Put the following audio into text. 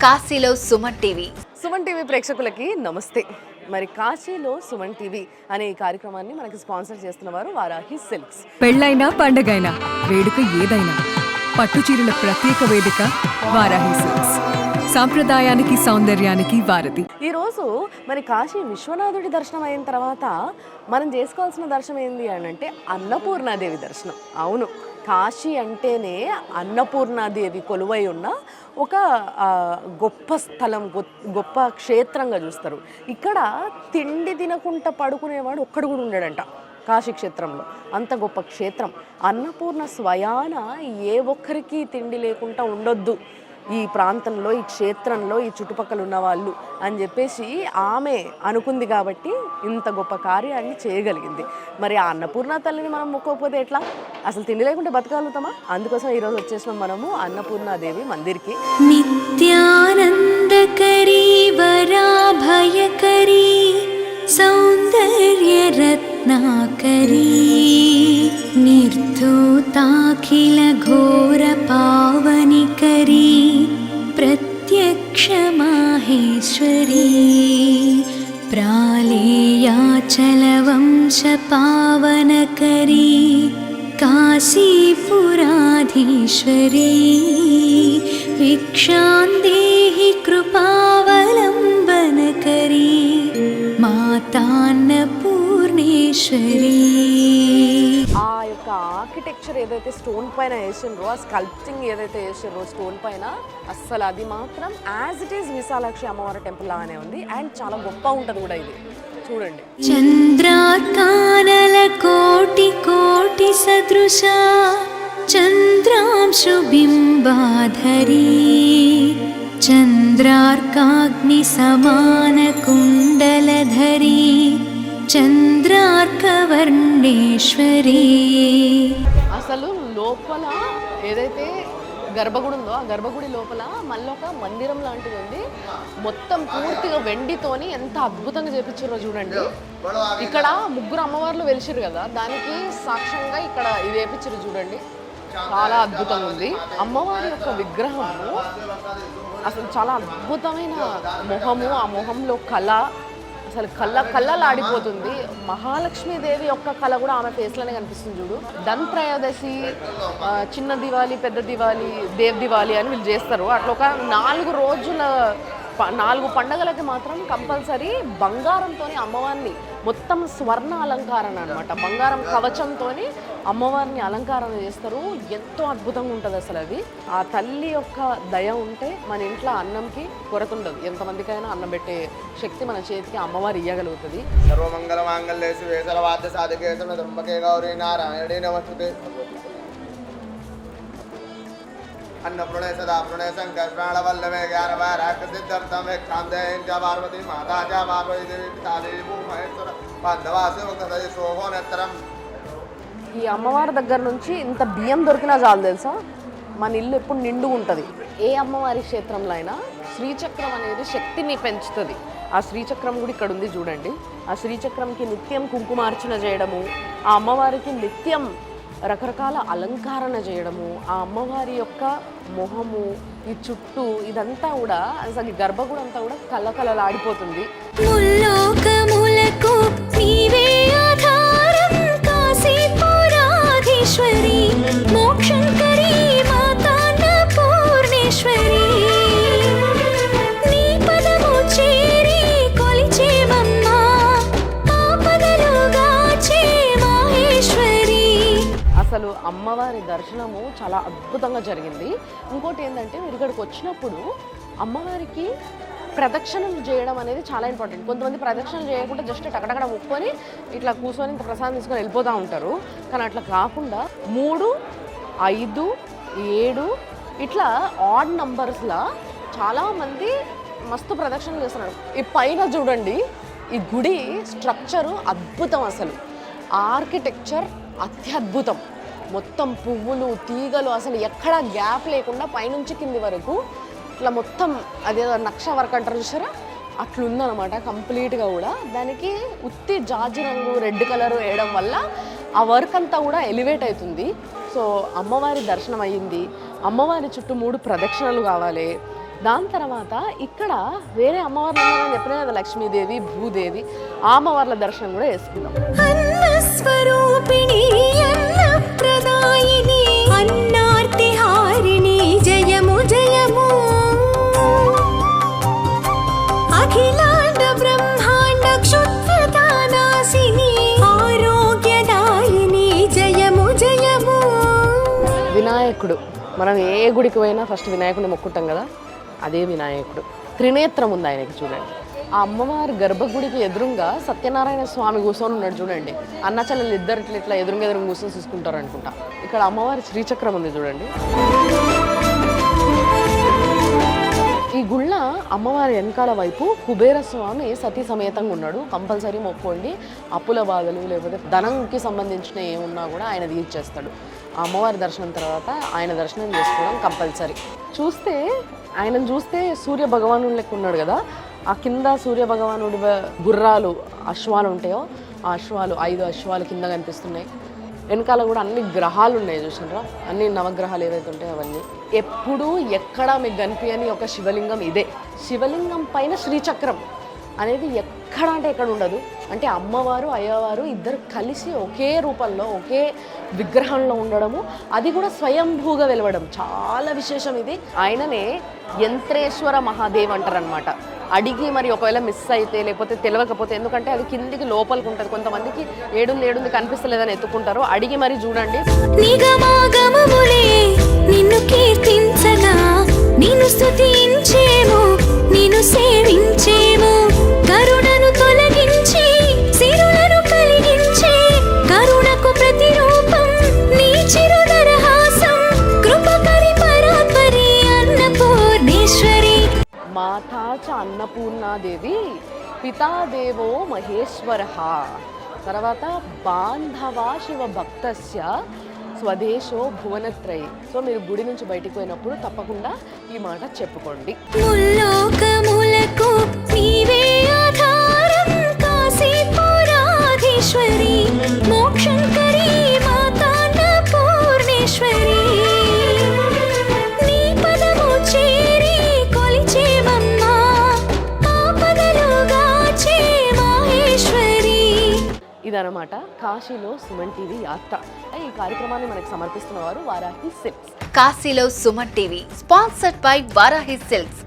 కాశీలో Suman TV. Suman TV ప్రేక్షకులకి నమస్తే. మరి కాశీలో సుమన్ టీవీ అనే ఈ కార్యక్రమాన్ని మనకి స్పాన్సర్ చేస్తున్న వారు వారాహి సిల్క్స్. పెళ్ళైనా పండగైనా వేడుక ఏదైనా పట్టు చీరల ప్రత్యేక వేదిక వారాహి సిల్క్స్. సాంప్రదాయానికి సౌందర్యానికి వారధి. ఈరోజు మరి కాశీ విశ్వనాథుడి దర్శనం అయిన తర్వాత మనం చేసుకోవాల్సిన దర్శనం ఏంటి అని అంటే అన్నపూర్ణాదేవి దర్శనం. అవును, కాశీ అంటేనే అన్నపూర్ణాదేవి కొలువై ఉన్న ఒక గొప్ప స్థలం, గొప్ప క్షేత్రంగా చూస్తారు. ఇక్కడ తిండి తినకుండా పడుకునేవాడు ఒక్కడు కూడా ఉండడంట కాశీ క్షేత్రంలో. అంత గొప్ప క్షేత్రం. అన్నపూర్ణ స్వయాన ఏ ఒక్కరికి తిండి లేకుండా ఉండొద్దు ఈ ప్రాంతంలో, ఈ క్షేత్రంలో, ఈ చుట్టుపక్కల ఉన్న వాళ్ళు అని చెప్పేసి ఆమె అనుకుంది కాబట్టి ఇంత గొప్ప కార్యాన్ని చేయగలిగింది. మరి ఆ అన్నపూర్ణ తల్లిని మనం మొక్కకపోతే ఎట్లా? అసలు తిండి లేకుంటే బతకగలుగుతామా? అందుకోసం ఈరోజు వచ్చేసినాం మనము అన్నపూర్ణాదేవి మందిర్కి. నిత్యానందకరీ వరాభయకరీ సౌందర్య రత్నాకరీ నిర్ధూతాఖిల ఘోర పావనికరీ ప్రత్యక్ష మాహేశ్వరీ ప్రాళేయాచల వంశ పావనకరీ కాశీపురాధీశ్వరీ భిక్షాందేహి కృపావలంబనకరీ మాతాన్నపూర్ణేశ్వరీ. ఆ యొక్క ఆర్కిటెక్చర్ ఏదైతే స్టోన్ పైన వేసిండ్రో, ఆ స్కల్ప్టింగ్ ఏదైతే వేసిండ్రో స్టోన్ పైన, అస్సలు అది మాత్రం యాజ్ ఇట్ ఈస్ విశాలాక్షి అమ్మవారి టెంపుల్ లాగానే ఉంది. అండ్ చాలా గొప్ప ఉంటుంది కూడా ఇది. చూడండి. చంద్రార్కానల కోటి కోటి సదృశ చంద్రాంశు బింబాధరీ చంద్రార్కాగ్ని సమాన కుండలధరీ చంద్రార్కవర్ణేశ్వరీ. అసలు లోపల ఏదైతే గర్భగుడి ఉందో ఆ గర్భగుడి లోపల మళ్ళీ ఒక మందిరం లాంటిది ఉంది. మొత్తం పూర్తిగా వెండితోని ఎంత అద్భుతంగా చేపించారో చూడండి. ఇక్కడ ముగ్గురు అమ్మవార్లు వెలిసిరు కదా, దానికి సాక్ష్యంగా ఇక్కడ ఇది వేపించారు చూడండి. చాలా అద్భుతంగా ఉంది. అమ్మవారి యొక్క విగ్రహము అసలు చాలా అద్భుతమైన మొహము, ఆ మొహంలో కళ అసలు కళ్ళలాడిపోతుంది. మహాలక్ష్మీదేవి యొక్క కళ కూడా ఆమె ఫేస్లోనే కనిపిస్తుంది చూడు. ధన్ త్రయోదశి, చిన్న దివాలి, పెద్ద దివాలి, దేవ్ దివాలి అని వీళ్ళు చేస్తారు. అట్లా ఒక 4 పండగలకి మాత్రం కంపల్సరీ బంగారంతో అమ్మవారిని మొత్తం స్వర్ణ అలంకారణ అనమాట, బంగారం కవచంతో అమ్మవారిని అలంకారణ చేస్తారు. ఎంతో అద్భుతంగా ఉంటుంది అసలు అది. ఆ తల్లి యొక్క దయ ఉంటే మన ఇంట్లో అన్నంకి కొరత ఉండదు. ఎంతమందికైనా అన్నం పెట్టే శక్తి మన చేతికి అమ్మవారు ఇవ్వగలుగుతుంది. సర్వమంగళ మాంగళ్యే శివే సర్వార్థ సాధికే త్రయంబకే గౌరీ నారాయణే నమస్తుతే. अन्नपूर्णे सदा पूर्णे शंकर प्राणवल्लभे ज्ञानवैराग्य सिद्ध्यर्थम कामधेयं च पार्वती माता च पार्वती देवी पिता देवी महेश्वर बांधवासे भक्तदे शोभो नेत्रम. ఈ అమ్మవారి దగ్గర నుంచి ఇంత బియ్యం దొరికినా చాలు తెలుసా, మన ఇల్లు ఎప్పుడు నిండుగా ఉంటుంది. ఏ అమ్మవారి క్షేత్రంలో అయినా శ్రీచక్రం అనేది శక్తిని పెంచుతుంది. ఆ శ్రీచక్రం కూడా ఇక్కడ ఉంది చూడండి. ఆ శ్రీచక్రంకి నిత్యం కుంకుమార్చన చేయడము, ఆ అమ్మవారికి నిత్యం రకరకాల అలంకరణ చేయడము, ఆ అమ్మవారి యొక్క మొహము, ఈ చుట్టూ ఇదంతా కూడా అసలు గర్భగుడి అంతా కూడా కళ్ళకళలాడిపోతుంది. ముల్లోకములకు నీవే ఆధారం కాశీపురాధీశ్వరీ మోక్షంకరీ మాతాన్నపూర్ణేశ్వరీ. నీ పదము చేరి కొలిచేమమ్మా ఆపదలుగాచే మాహేశ్వరీ. అసలు అమ్మవారి దర్శనము చాలా అద్భుతంగా జరిగింది. ఇంకోటి ఏంటంటే మీరు ఇక్కడికి వచ్చినప్పుడు అమ్మవారికి ప్రదక్షిణలు చేయడం అనేది చాలా ఇంపార్టెంట్. కొంతమంది ప్రదక్షిణలు చేయకుండా జస్ట్ టకటకడ ముక్కొని ఇట్లా కూర్చొని ఇంత ప్రసాదం తీసుకొని వెళ్ళిపోతూ ఉంటారు. కానీ అట్లా కాకుండా 3, 5, 7 ఇట్లా ఆడ్ నంబర్స్లో చాలామంది మస్తు ప్రదక్షిణలు చేస్తున్నారు. ఈ పైన చూడండి, ఈ గుడి స్ట్రక్చరు అద్భుతం. అసలు ఆర్కిటెక్చర్ అత్యద్భుతం. మొత్తం పువ్వులు, తీగలు, అసలు ఎక్కడా గ్యాప్ లేకుండా పైనుంచి కింది వరకు ఇట్లా మొత్తం అదేదో నక్ష వర్క్ అంటారు చూసారా, అట్లుందనమాట కంప్లీట్గా కూడా. దానికి ఉత్తి జాజి రంగు, రెడ్ కలర్ వేయడం వల్ల ఆ వర్క్ అంతా కూడా ఎలివేట్ అవుతుంది. సో అమ్మవారి దర్శనం అయ్యింది. అమ్మవారి చుట్టూ 3 ప్రదక్షిణలు కావాలి. దాని తర్వాత ఇక్కడ వేరే అమ్మవార్లు ఉన్నారని చెప్పినా కదా, లక్ష్మీదేవి, భూదేవి, ఆ అమ్మవార్ల దర్శనం కూడా చేసుకుందాం. అన్నస్వరూపిణి అన్నప్రదాయిని అన్నార్తిహారిణి జయము జయము అఖిలాండ బ్రహ్మాండ క్షుద్రతానాశిని ఆరోగ్యదాయిని జయము జయము. వినాయకుడు, మనం ఏ గుడికి పోయినా ఫస్ట్ వినాయకుడిని మొక్కుంటాం కదా, అదే వినాయకుడు. త్రినేత్రం ఉంది ఆయనకి చూడండి. ఆ అమ్మవారి గర్భగుడికి ఎదురుగా సత్యనారాయణ స్వామి కూర్చొని ఉన్నాడు చూడండి. అన్న చెల్లెలు ఇద్దరు ఇట్లా ఎదురుగా కూర్చొని చూసుకుంటారు అనుకుంటా. ఇక్కడ అమ్మవారి శ్రీచక్రం ఉంది చూడండి. ఈ గుళ్ళ అమ్మవారి వెనకాల వైపు కుబేర స్వామి సతీ సమేతంగా ఉన్నాడు. కంపల్సరీ మొక్కోండి. అప్పుల బాధలు లేకపోతే ధనంకి సంబంధించిన ఏమున్నా కూడా ఆయన తీర్చేస్తాడు. ఆ అమ్మవారి దర్శనం తర్వాత ఆయన దర్శనం చేసుకోవడం కంపల్సరీ. ఆయనను చూస్తే సూర్య భగవానుడు లెక్క ఉన్నాడు కదా, ఆ కింద సూర్య భగవానుడి గుర్రాలు అశ్వాలు ఉంటాయో, ఆ అశ్వాలు 5 అశ్వాలు కింద కనిపిస్తున్నాయి. వెనకాల కూడా అన్ని గ్రహాలు ఉన్నాయి చూసినరా, అన్ని నవగ్రహాలు ఏవైతే ఉంటాయో అవన్నీ. ఎప్పుడూ ఎక్కడ మీకు కనిపించని ఒక శివలింగం ఇదే. శివలింగం పైన శ్రీచక్రం అనేది ఎక్కడ అంటే ఎక్కడ ఉండదు. అంటే అమ్మవారు అయ్యవారు ఇద్దరు కలిసి ఒకే రూపంలో ఒకే విగ్రహంలో ఉండడము, అది కూడా స్వయంభూగా వెలవడం చాలా విశేషం ఇది. ఆయననే యంత్రేశ్వర మహాదేవ్ అంటారనమాట. అడిగి మరి ఒకవేళ మిస్ అయితే లేకపోతే తెలియకపోతే, ఎందుకంటే అది కిందికి లోపలికి ఉంటుంది, కొంతమందికి ఏడుంది కనిపిస్తలేదని ఎత్తుకుంటారు. అడిగి మరి చూడండి. నిగమాగమములే నిన్ను కీర్తించగా నిన్ను స్తుతించేము నిన్ను సేవించేము కరుణను తొలగించి సిరులను కలిగించే కరుణకు ప్రతిరూపం నీ చిరుదరహాసం కృపకరి పరాత్పరి అన్నపూర్ణేశ్వరి. మాతా చ అన్నపూర్ణాదేవి, పితాదేవో మహేశ్వర, తర్వాత బాంధవా శివ భక్తస్య స్వదేశో భువనత్రయి. సో మీరు గుడి నుంచి బయటికి పోయినప్పుడు తప్పకుండా ఈ మాట చెప్పుకోండి. ముల్లోకములకు నీవే ఆధారం కాశీపురాధీశ్వరి మోక్షంకరి మాతాన్నపూర్ణేశ్వరి నీ పదము చేరి కొలిచేమమ్మా ఆపదలుగాచే మాహేశ్వరి. ఇదనమాట కాశీలో సుమన్ టీవీ యాత్ర. ఈ కార్యక్రమాన్ని మనకు సమర్పిస్తున్న వారు వారాహి సిల్క్స్. కాశీలో Suman TV sponsored by Varahi silks.